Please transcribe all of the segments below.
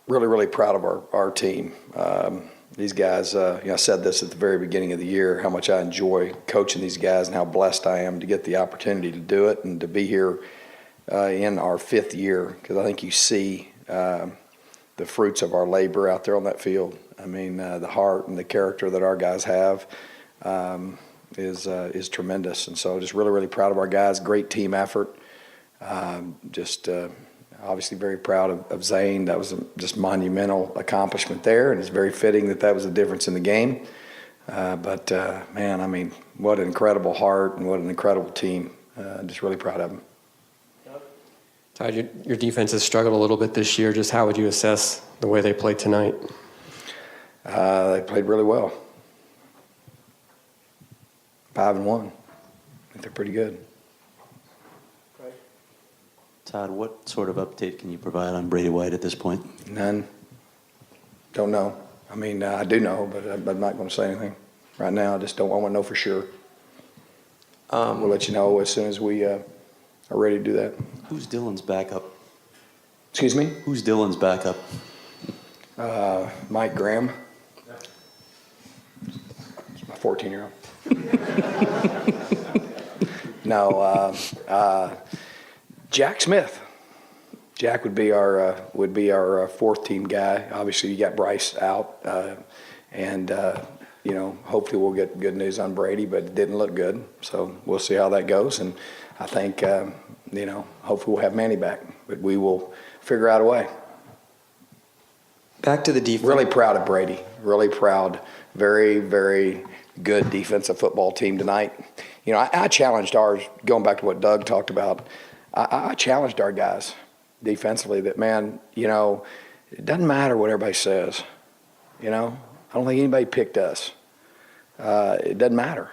really, really proud of our team. These guys, I said this at the very beginning of the year, how much I enjoy coaching these guys and how blessed I am to get the opportunity to do it and to be here in our 5th year, because I think you see the fruits of our labor out there on that field. I mean, the heart and the character that our guys have is tremendous. And so just really, really proud of our guys. Great team effort. Obviously very proud of Zane. That was a just monumental accomplishment there, and it's very fitting that was the difference in the game. Man, I mean, what an incredible heart and what an incredible team. Just really proud of them. Todd, your defense has struggled a little bit this year. Just how would you assess the way they played tonight? They played really well. 5-1. I think they're pretty good. Todd, what sort of update can you provide on Brady White at this point? None. Don't know. I mean, I do know, but I'm not going to say anything right now. I just don't want to know for sure. We'll let you know as soon as we are ready to do that. Who's Dylan's backup? Excuse me? Who's Dylan's backup? Mike Graham. It's my 14-year-old. No, Jack Smith. Jack would be our fourth team guy. Obviously, you got Bryce out, and hopefully we'll get good news on Brady, but it didn't look good. So we'll see how that goes, and I think hopefully we'll have Manny back, but we will figure out a way. Back to the defense. Really proud of Brady. Really proud. Very, very good defensive football team tonight. I challenged ours, going back to what Doug talked about. I challenged our guys defensively that, man, it doesn't matter what everybody says. I don't think anybody picked us. It doesn't matter.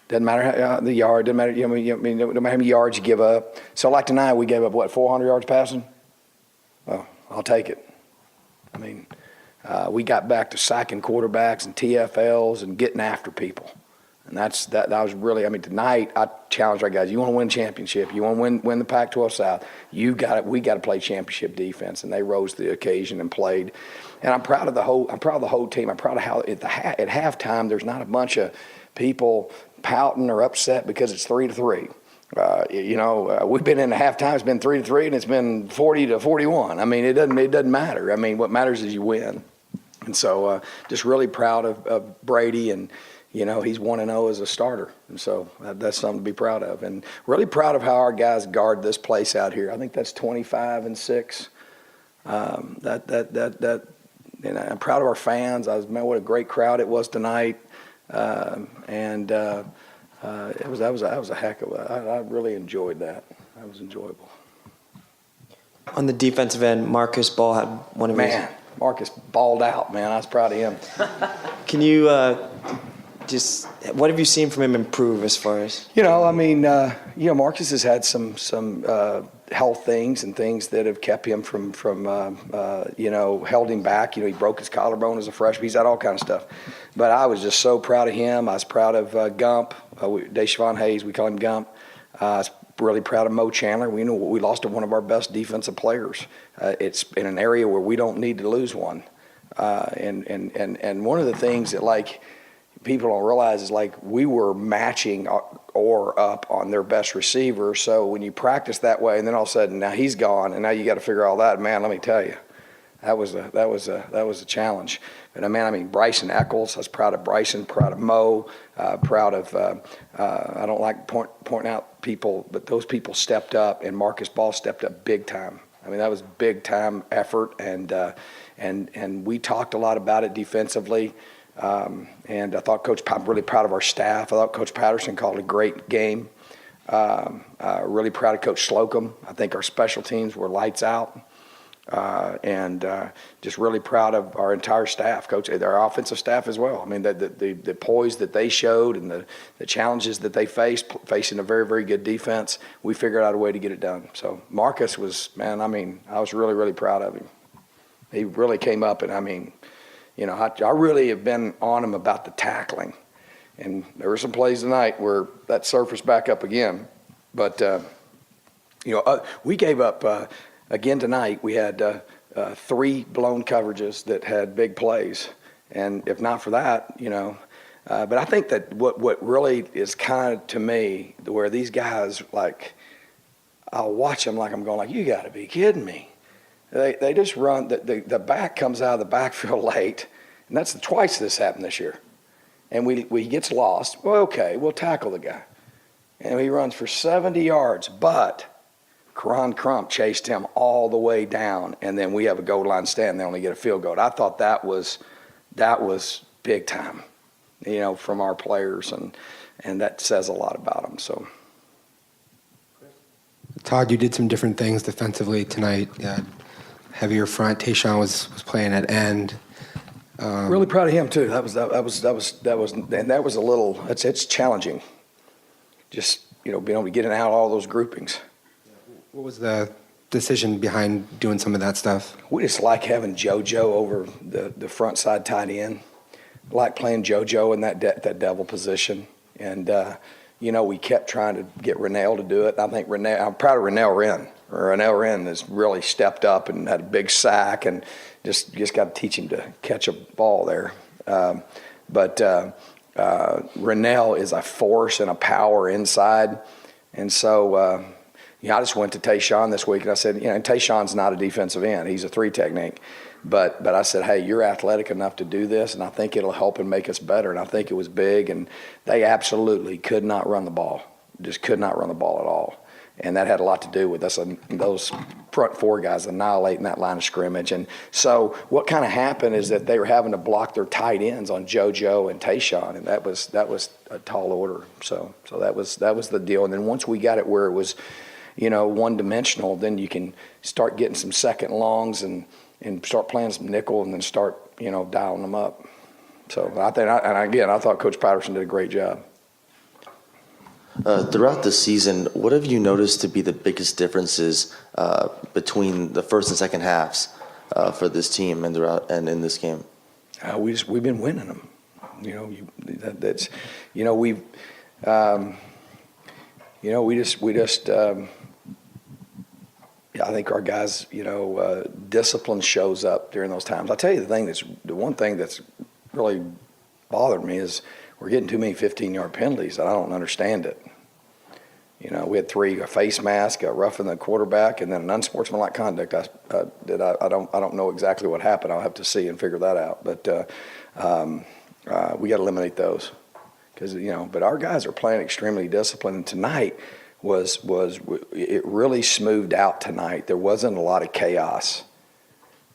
Doesn't matter how the yard. Doesn't matter. No matter how many yards you give up. So like tonight, we gave up 400 yards passing. Well, I'll take it. I mean, we got back to sacking quarterbacks and TFLs and getting after people. And that was really, tonight I challenged our guys. You want to win championship. You want to win the Pac-12 South. We got to play championship defense. And they rose to the occasion and played. And I'm proud of the whole team. I'm proud of how at halftime there's not a bunch of people pouting or upset because it's 3-3. We've been in the halftime. It's been 3-3, and it's been 40-41. It doesn't matter. What matters is you win. And so, just really proud of Brady, and he's 1-0 as a starter, and so that's something to be proud of. And really proud of how our guys guard this place out here. I think that's 25-6. I'm proud of our fans. What a great crowd it was tonight, that was a heck of I really enjoyed that. That was enjoyable. On the defensive end, Marcus Ball had one of his. Marcus balled out, man. I was proud of him. Can you what have you seen from him improve as far as? Marcus has had some health things and things that have kept him from held him back. He broke his collarbone as a freshman. He's had all kind of stuff. But I was just so proud of him. I was proud of Gump, Deshaun Hayes. We call him Gump. I was really proud of Mo Chandler. We lost to one of our best defensive players. It's in an area where we don't need to lose one. And one of the things that people don't realize is we were matching or up on their best receiver. So when you practice that way, and then all of a sudden now he's gone, and now you got to figure all that. Man, let me tell you, that was a challenge. But Bryson Eccles. I was proud of Bryson, proud of Mo, proud of. I don't like pointing out people, but those people stepped up, and Marcus Ball stepped up big time. That was big time effort, and we talked a lot about it defensively. And I thought I'm really proud of our staff. I thought Coach Patterson called a great game. Really proud of Coach Slocum. I think our special teams were lights out. And just really proud of our entire staff, Coach, our offensive staff as well. The poise that they showed and the challenges that they facing a very, very good defense, we figured out a way to get it done. So Marcus was, I was really, really proud of him. He really came up, and I really have been on him about the tackling. And there were some plays tonight where that surfaced back up again. But, we gave up, again tonight, we had 3 blown coverages that had big plays. And if not for that, but I think that what really is kind of, to me, where these guys, like, I'll watch them like I'm going like, you got to be kidding me. They just run, the back comes out of the backfield late, and that's twice this happened this year. And he gets lost. Well, okay, we'll tackle the guy. And he runs for 70 yards, but Karan Crump chased him all the way down, and then we have a goal line stand. They only get a field goal. I thought that was big time, from our players, and that says a lot about them. So, Todd, you did some different things defensively tonight. Heavier front. Tayshaun was playing at end. Really proud of him too. That was, and that was a little. It's challenging. Just being able to get out all those groupings. What was the decision behind doing some of that stuff? We just like having JoJo over the front side tight end. Like playing JoJo in that devil position, and we kept trying to get Rennell to do it. I think I'm proud of Rennell Wren. Rennell Wren has really stepped up and had a big sack, and just got to teach him to catch a ball there. But Rennell is a force and a power inside, and so I just went to Tayshaun this week and I said, Tayshaun's not a defensive end; he's a 3 technique. But I said, hey, you're athletic enough to do this, and I think it'll help and make us better. And I think it was big, and they absolutely could not run the ball, just could not run the ball at all. And that had a lot to do with us and those front 4 guys annihilating that line of scrimmage. And so what kind of happened is that they were having to block their tight ends on JoJo and Tayshaun, and that was a tall order. So that was the deal. And then once we got it where it was, one-dimensional, then you can start getting some second longs and start playing some nickel and then start, dialing them up. So I thought Coach Patterson did a great job. Throughout the season, what have you noticed to be the biggest differences between the first and second halves for this team and in this game? We've been winning them. I think our guys, discipline shows up during those times. I'll tell you the one thing that's really bothered me is we're getting too many 15-yard penalties, and I don't understand it. We had 3: a face mask, a roughing the quarterback, and then an unsportsmanlike conduct. I don't know exactly what happened. I'll have to see and figure that out. But we got to eliminate those because But our guys are playing extremely disciplined, and tonight it really smoothed out tonight. There wasn't a lot of chaos.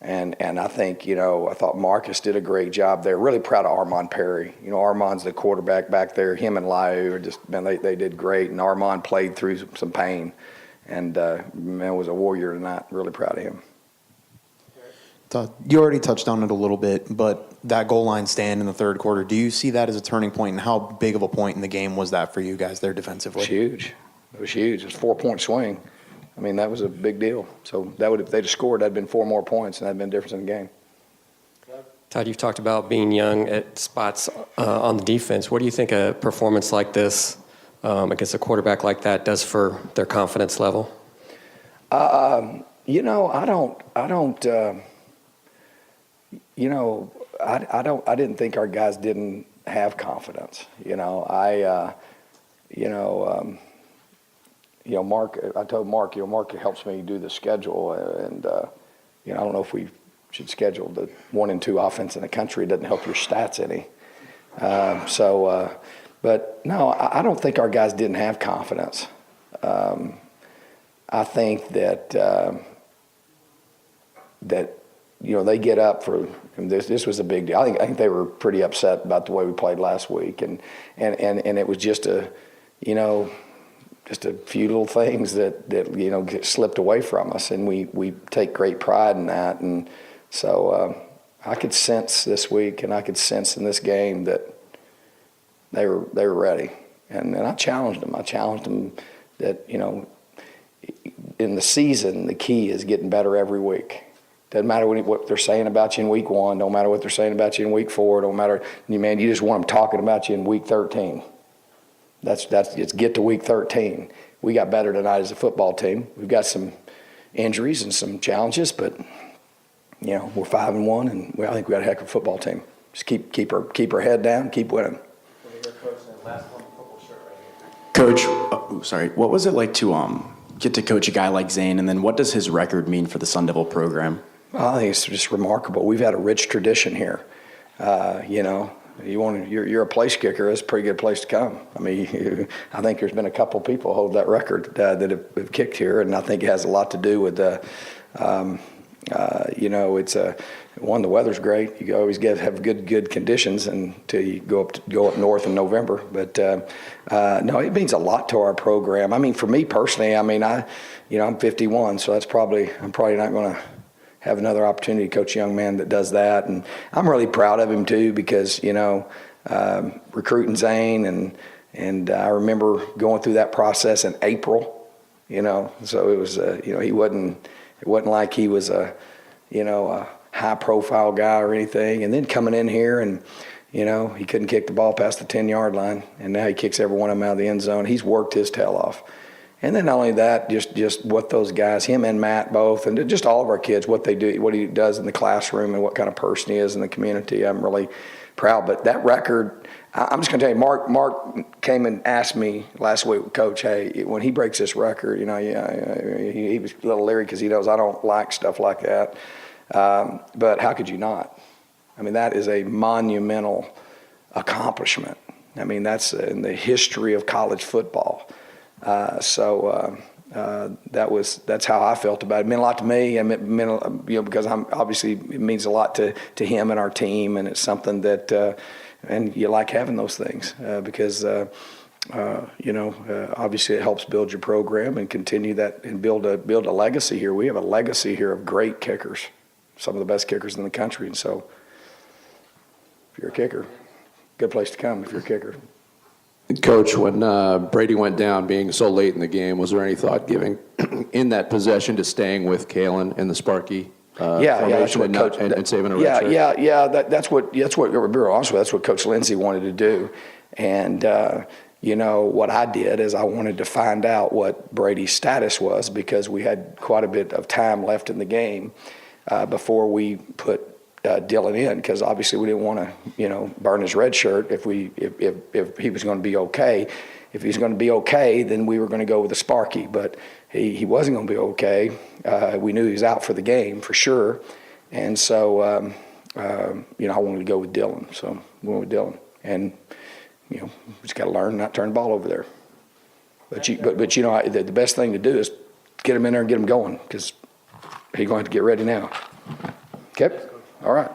And I think, I thought Marcus did a great job there. Really proud of Armand Perry. Armand's the quarterback back there. Him and Liu are just, man, they did great. And Armand played through some pain. And, was a warrior tonight. Really proud of him. You already touched on it a little bit, but that goal line stand in the third quarter, do you see that as a turning point? And how big of a point in the game was that for you guys there defensively? It was huge. It was a 4-point swing. I mean, that was a big deal. So if they'd have scored, that'd been 4 more points, and that'd been a difference in the game. Todd, you've talked about being young at spots on the defense. What do you think a performance like this against a quarterback like that does for their confidence level? I didn't think our guys didn't have confidence. Mark, I told Mark, Mark helps me do the schedule, and I don't know if we should schedule the 1 and 2 offense in the country. It doesn't help your stats any. But no, I don't think our guys didn't have confidence. I think that they get up for this. This was a big deal. I think they were pretty upset about the way we played last week, and it was just a few little things that get slipped away from us, and we take great pride in that. And so I could sense this week, and I could sense in this game that they were ready. And I challenged them. I challenged them that in the season the key is getting better every week. Doesn't matter what they're saying about you in week 1. Don't matter what they're saying about you in week 4. Don't matter, man. You just want them talking about you in week 13. That's it's get to week 13. We got better tonight as a football team. We've got some injuries and some challenges, but we're 5-1, and I think we got a heck of a football team. Just keep our head down, keep winning. Coach, what was it like to get to coach a guy like Zane, and then what does his record mean for the Sun Devil program? Well, I think it's just remarkable. We've had a rich tradition here. You're a place kicker. It's a pretty good place to come. I mean, I think there's been a couple people hold that record that have kicked here, and I think it has a lot to do with it's the weather's great. You always have good conditions until you go up north in November. But no, it means a lot to our program. I mean, for me personally, I'm 51, so I'm probably not going to have another opportunity to coach a young man that does that. And I'm really proud of him too, because recruiting Zane and I remember going through that process in April. So it was it wasn't like he was a high profile guy or anything. And then coming in here and he couldn't kick the ball past the 10-yard line, and now he kicks every one of them out of the end zone. He's worked his tail off. And then not only that, just what those guys, him and Matt both, and just all of our kids, what they do, what he does in the classroom, and what kind of person he is in the community. I'm really proud. But that record, I'm just going to tell you, Mark came and asked me last week, Coach, hey, when he breaks this record, he was a little leery because he knows I don't like stuff like that. But how could you not? I mean, that is a monumental accomplishment. I mean, that's in the history of college football. That's how I felt about it. It meant a lot to me. Because it means a lot to him and our team, and it's something that, and you like having those things because, obviously it helps build your program and continue that and build a legacy here. We have a legacy here of great kickers, some of the best kickers in the country, and so if you're a kicker, good place to come if you're a kicker. Coach, when Brady went down, being so late in the game, was there any thought giving in that possession to staying with Kalen in the Sparky formation and saving a red shirt? Yeah. That's what Coach Lindsey wanted to do, and what I did is I wanted to find out what Brady's status was, because we had quite a bit of time left in the game before we put Dylan in, because obviously we didn't want to, burn his red shirt if he was going to be okay. If he was going to be okay, then we were going to go with the Sparky, but he wasn't going to be okay. We knew he was out for the game for sure, and so I wanted to go with Dylan. So we went with Dylan, and we just got to learn not to turn the ball over there. But the best thing to do is get him in there and get him going, because he's going to have to get ready now. Okay. All right.